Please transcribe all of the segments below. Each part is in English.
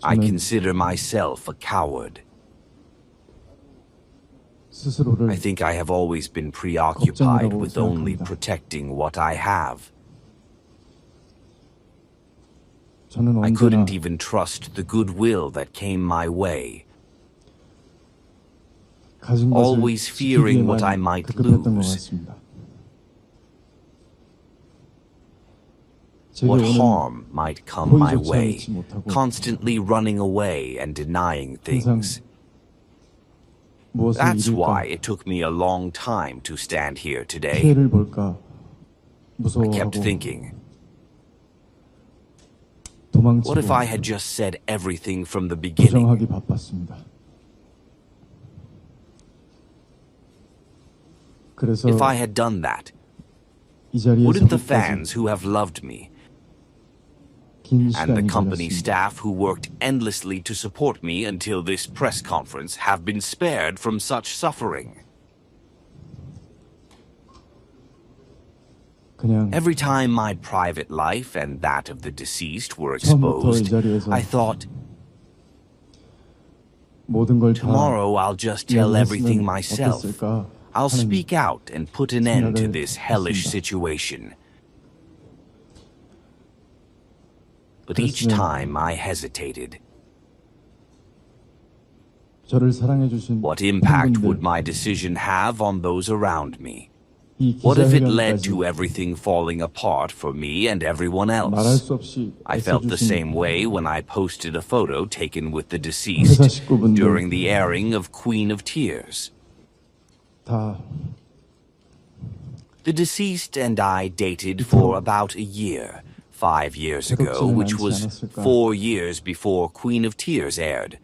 I consider myself a coward. I think I have always been preoccupied with only protecting what I have. I couldn't even trust the goodwill that came my way, always fearing what I might lose. What harm might come my way, constantly running away and denying things. That's why it took me a long time to stand here today. I kept thinking, what if I had just said everything from the beginning? If I had done that, wouldn't the fans who have loved me and the company staff who worked endlessly to support me until this press conference have been spared from such suffering? Every time my private life and that of the deceased were exposed, I thought, tomorrow I'll just tell everything myself. I'll speak out and put an end to this hellish situation. But each time I hesitated. What impact would my decision have on those around me? What if it led to everything falling apart for me and everyone else? I felt the same way when I posted a photo taken with the deceased during the airing of Queen of Tears. The deceased and I dated for about a year, 5 years ago, which was 4 years before Queen of Tears aired.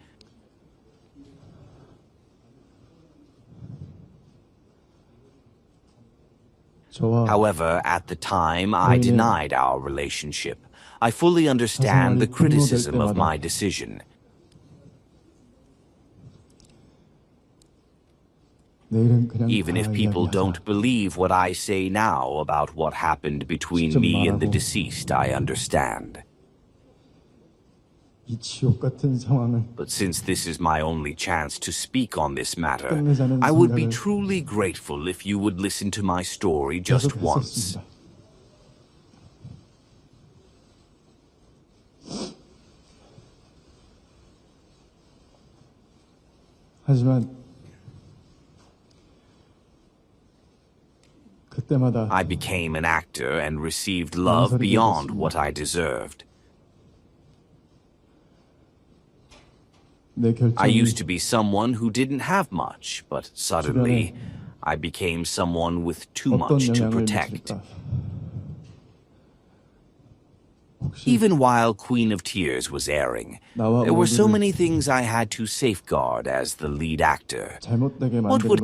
However, at the time, I denied our relationship. I fully understand the criticism of my decision. Even if people don't believe what I say now about what happened between me and the deceased, I understand. But since this is my only chance to speak on this matter, I would be truly grateful if you would listen to my story just once. I became an actor and received love beyond what I deserved. I used to be someone who didn't have much, but suddenly I became someone with too much to protect. Even while Queen of Tears was airing, there were so many things I had to safeguard as the lead actor. What would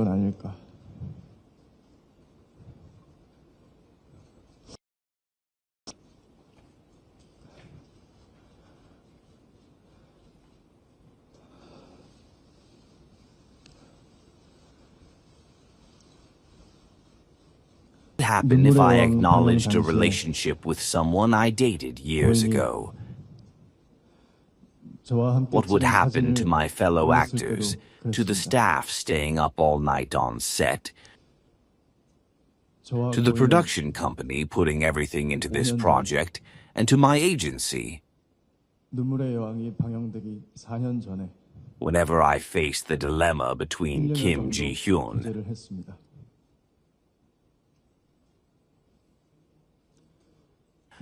happen if I acknowledged a relationship with someone I dated years ago? What would happen to my fellow actors, to the staff staying up all night on set, to the production company putting everything into this project, and to my agency? Whenever I faced the dilemma between Kim Soo-hyun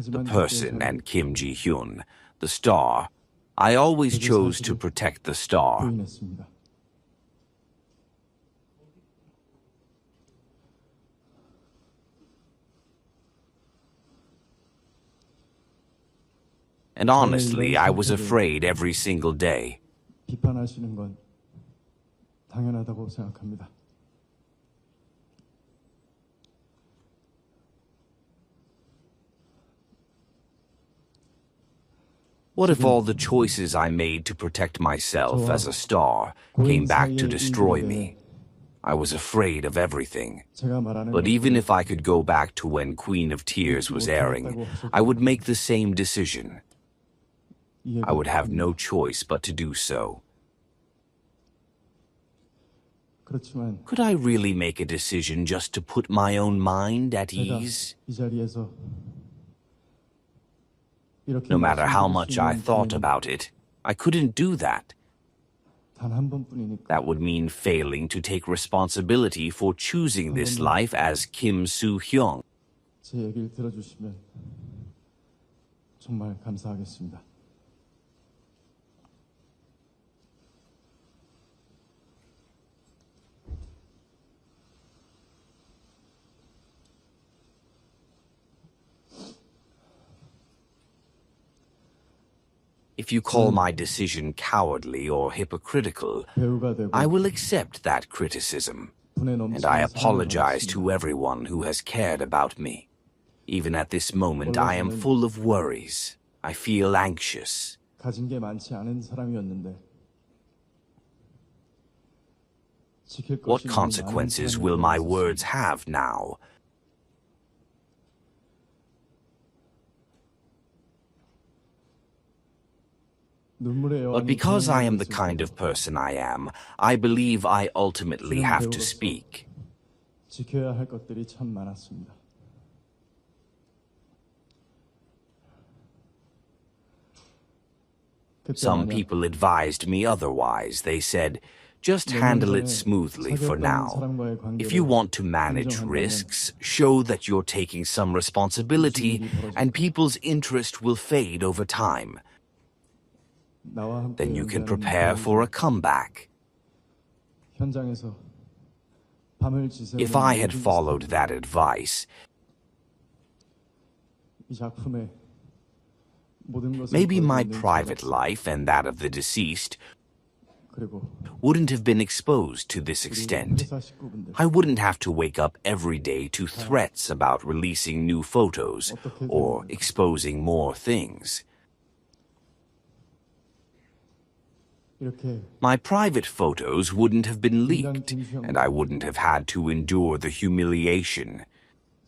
the person and Kim Soo-hyun, the star, I always chose to protect the star. And honestly, I was afraid every single day. What if all the choices I made to protect myself as a star came back to destroy me? I was afraid of everything. But even if I could go back to when Queen of Tears was airing, I would make the same decision. I would have no choice but to do so. Could I really make a decision just to put my own mind at ease? No matter how much I thought about it, I couldn't do that. That would mean failing to take responsibility for choosing this life as Kim Soo-hyun. 제 얘기를 들어주시면 정말 감사하겠습니다. If you call my decision cowardly or hypocritical, I will accept that criticism, and I apologize to everyone who has cared about me. Even at this moment, I am full of worries. I feel anxious. 가진 게 많지 않은 사람이었는데 What consequences will my words have now? But because I am the kind of person I am, I believe I ultimately have to speak. 지켜야 할 것들이 참 많았습니다. Some people advised me otherwise. They said, just handle it smoothly for now. If you want to manage risks, show that you're taking some responsibility, and people's interest will fade over time. Then you can prepare for a comeback. If I had followed that advice, maybe my private life and that of the deceased wouldn't have been exposed to this extent. I wouldn't have to wake up every day to threats about releasing new photos or exposing more things. My private photos wouldn't have been leaked, and I wouldn't have had to endure the humiliation.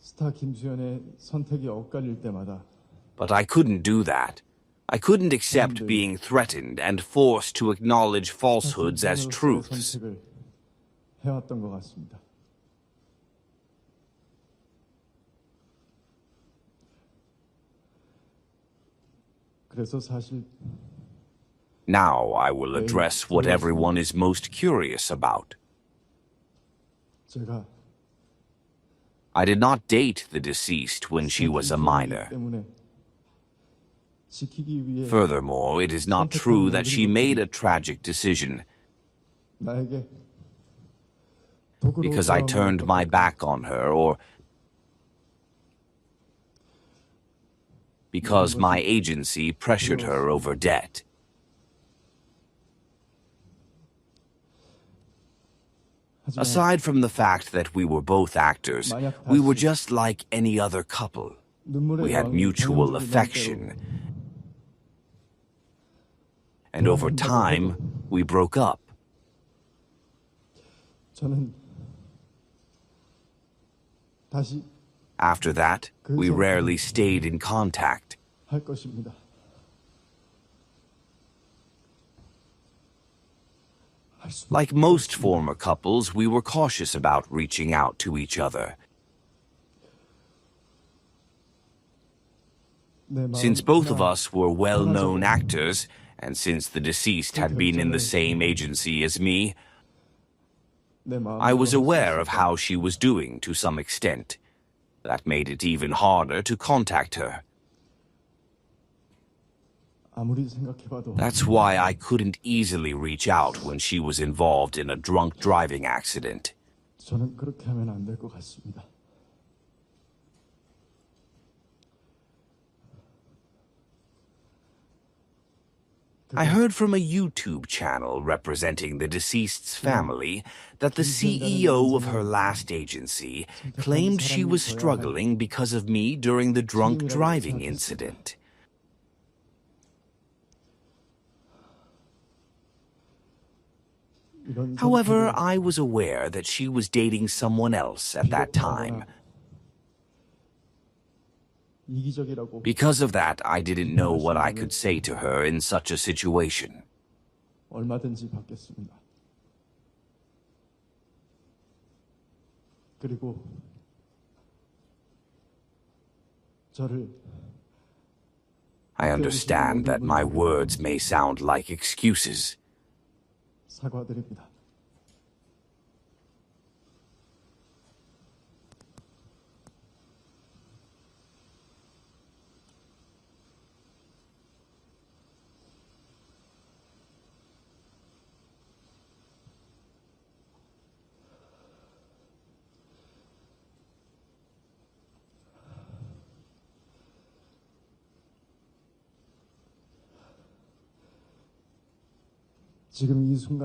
스타 김수현의 선택이 엇갈릴 때마다 But I couldn't do that. I couldn't accept being threatened and forced to acknowledge falsehoods as truths. 선택을 해왔던 것 같습니다. 그래서 사실 Now I will address what everyone is most curious about. 제가 I did not date the deceased when she was a minor. 때문에 지키기 위해 Furthermore, it is not true that she made a tragic decision 나에게 because I turned my back on her or because my agency pressured her over debt. Aside from the fact that we were both actors, we were just like any other couple. We had mutual affection. And over time, we broke up. 저는 다시 After that, we rarely stayed in contact. 할 것입니다. Like most former couples, we were cautious about reaching out to each other. Since both of us were well-known actors, and since the deceased had been in the same agency as me, I was aware of how she was doing to some extent. That made it even harder to contact her. 아무리 생각해봐도 That's why I couldn't easily reach out when she was involved in a drunk driving accident. 저는 그렇게 하면 안 될 것 같습니다. I heard from a YouTube channel representing the deceased's family that the CEO of her last agency claimed she was struggling because of me during the drunk driving incident. However, I was aware that she was dating someone else at that time. 이기적이라고 Because of that, I didn't know what I could say to her in such a situation. 얼마든지 받겠습니다. 그리고 저를 I understand that my words may sound like excuses. 사과드립니다.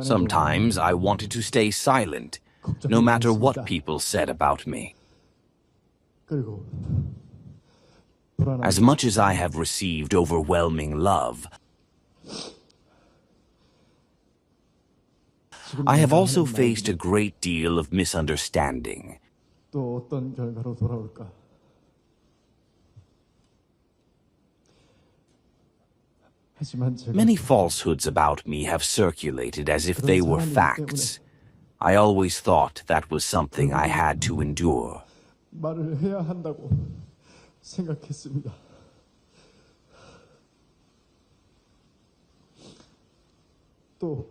Sometimes I wanted to stay silent, no matter what people said about me. As much as I have received overwhelming love, I have also faced a great deal of misunderstanding. 또 어떤 결과로 돌아올까? Many falsehoods about me have circulated as if they were facts. I always thought that was something I had to endure. 말을 해야 한다고 생각했습니다. 또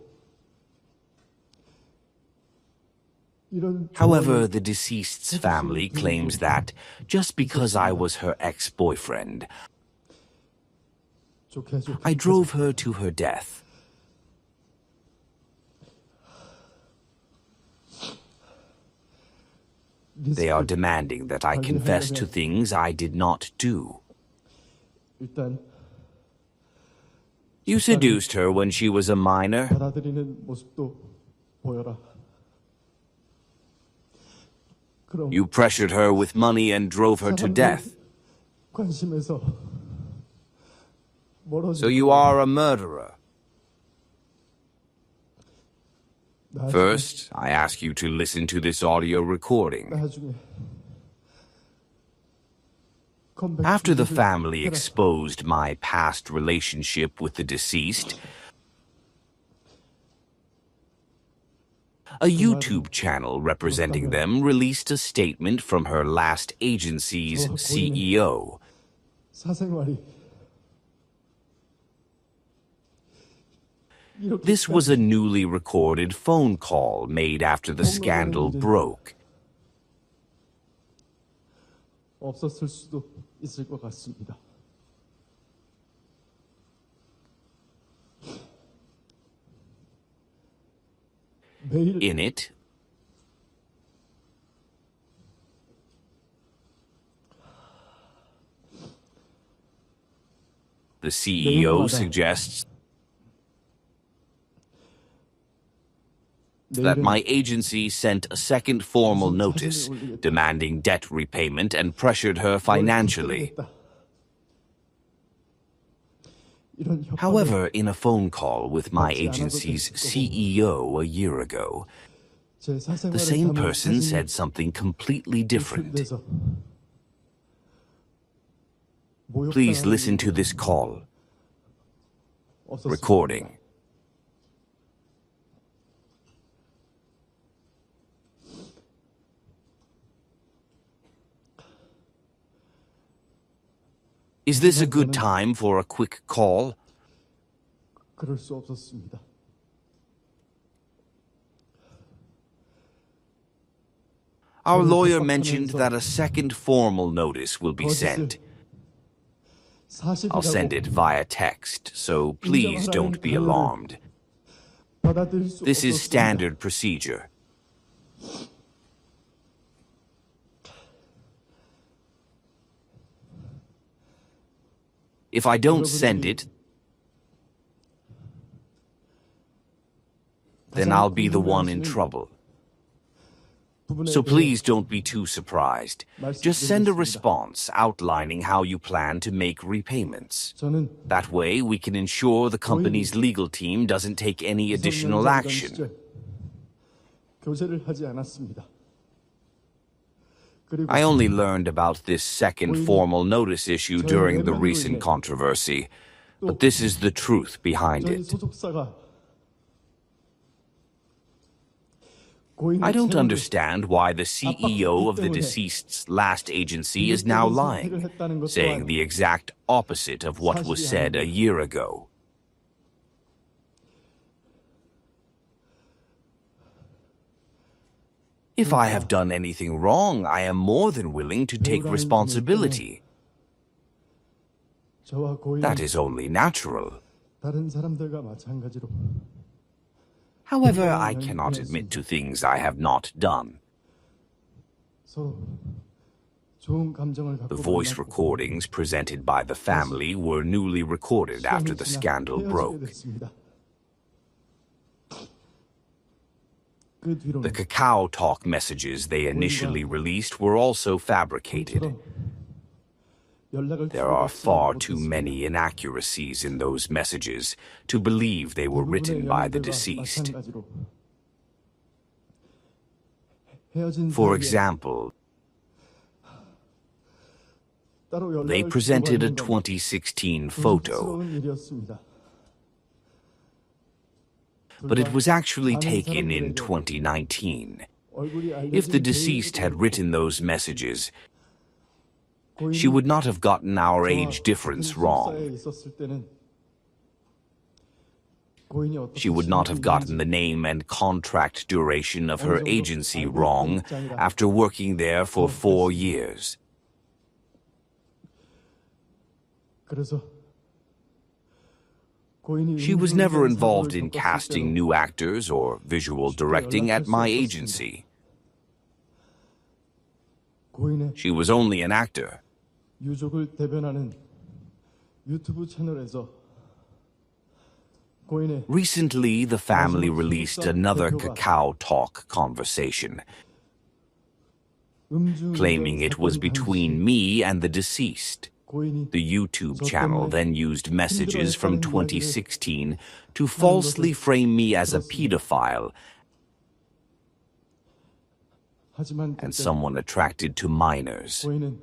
However, the deceased's family claims that just because I was her ex-boyfriend, I drove her to her death. They are demanding that I confess to things I did not do. You seduced her when she was a minor. 받아들이는 모습도 보여라. You pressured her with money and drove her to death. 관심에서 So you are a murderer. First, I ask you to listen to this audio recording. 나중에 After the family exposed my past relationship with the deceased, a YouTube channel representing them released a statement from her last agency's CEO. 사생활이 This was a newly recorded phone call made after the scandal broke. 없었을 수도 있을 것 같습니다. In it, the CEO suggests that my agency sent a second formal notice demanding debt repayment and pressured her financially. However, in a phone call with my agency's CEO a year ago, the same person said something completely different. Please listen to this call. Recording. Is this a good time for a quick call? 그럴 수 없었습니다. Our lawyer mentioned that a second formal notice will be sent. I'll send it via text, so please don't be alarmed. This is standard procedure. If I don't send it, then I'll be the one in trouble. So please don't be too surprised. Just send a response outlining how you plan to make repayments. That way, we can ensure the company's legal team doesn't take any additional action. 교제를 하지 않았습니다. I only learned about this second formal notice issue during the recent controversy, but this is the truth behind 저희 it. 소속사가 I don't understand why the CEO of the deceased's last agency is now lying, saying the exact opposite of what was said a year ago. If I have done anything wrong, I am more than willing to take responsibility. 저와 고인은 That is only natural. 다른 사람들과 마찬가지로 However, I cannot admit to things I have not done. 서로 좋은 감정을 The 갖고 voice 만났고 recordings presented by the family were newly recorded after the scandal 헤어지게 broke. 됐습니다. 그 뒤로는 The Kakao Talk messages they initially released were also fabricated. 처럼 연락을 There are 주고받지 far too 못했습니다. many inaccuracies in those messages to believe they were written by the 대부분의 deceased. 연인들과 마찬가지로 헤어진 For 사이에 example, 따로 연락을 they presented a 주고받는 건 2016 photo, 부담스러운 일이었습니다. but it was actually taken in 2019. 얼굴이 If the 알려진 deceased had written those messages, 고인이 she would not have gotten our age difference wrong. 소속사에 있었을 때는 고인이 어떻게 She would not have gotten 지냈는지 the name and contract duration of her agency wrong after working there for 4 years. 그래서 고인이 She was never 음주운전 involved 사고를 in 겪었을 casting 때도 new actors or visual directing at my agency. 고인의 She was only an actor. 유족을 대변하는 유튜브 채널에서 고인의 Recently, the family released another Kakao Talk conversation, claiming it was between me and the deceased. 고인이 The YouTube channel then used messages from 2016 to falsely frame me as a pedophile 하지만 and 그때 someone attracted to minors. 고인은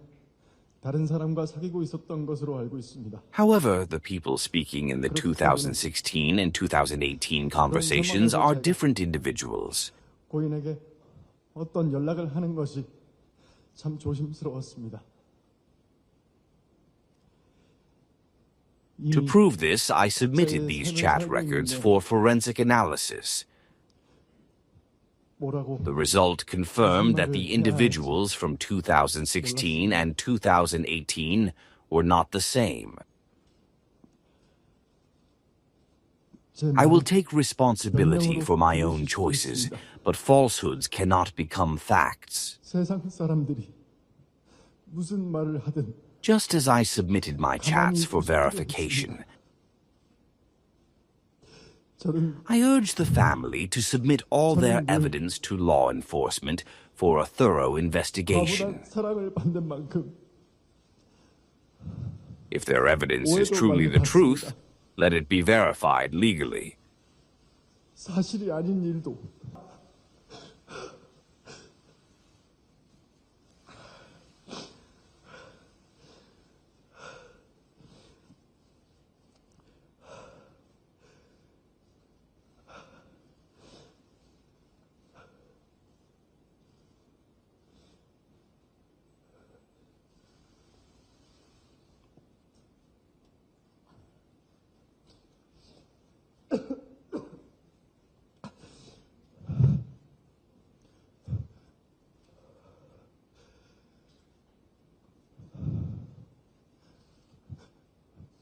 다른 사람과 사귀고 있었던 것으로 알고 있습니다. However, the people speaking in the 2016 and 2018 conversations are different individuals. 고인에게 어떤 연락을 하는 것이 참 조심스러웠습니다. To 이미 prove this, I submitted these chat records for forensic analysis. 뭐라고 The result confirmed that the individuals from 2016 and 2018 were not the same. 제 I will 말은 take responsibility for my own choices, but falsehoods cannot become facts. 세상 사람들이 무슨 말을 하든 Just as I submitted my chats for verification, 저는 I urge the family to submit all their evidence to law enforcement for a thorough investigation. 저보다 사랑을 받는 만큼 If their evidence is truly the truth, let it be verified legally. 사실이 아닌 일도